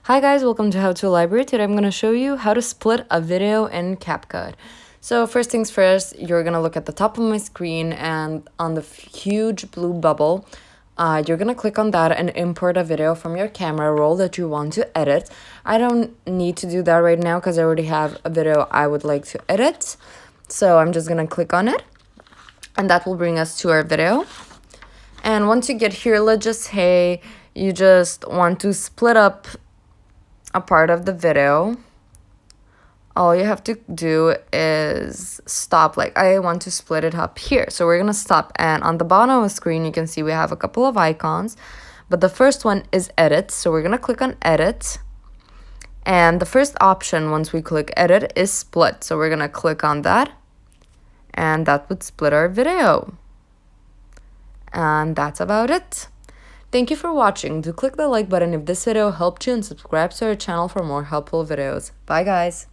Hi guys, welcome to How to Library. Today I'm going to show you how to split a video in CapCut. So first things first, you're going to look at the top of my screen and on the huge blue bubble, you're going to click on that and import a video from your camera roll that you want to edit. I don't need to do that right now because I already have a video I would like to edit. So I'm just going to click on it and that will bring us to our video. And once you get here, let's just say you just want to split up a part of the video. All you have to do is stop. Like I want to split it up here, so we're gonna stop, and on the bottom of the screen you can see we have a couple of icons, but the first one is edit, so we're gonna click on edit, and the first option once we click edit is split, so we're gonna click on that, and that would split our video. And that's about it. Thank you for watching. Do click the like button if this video helped you and subscribe to our channel for more helpful videos. Bye guys!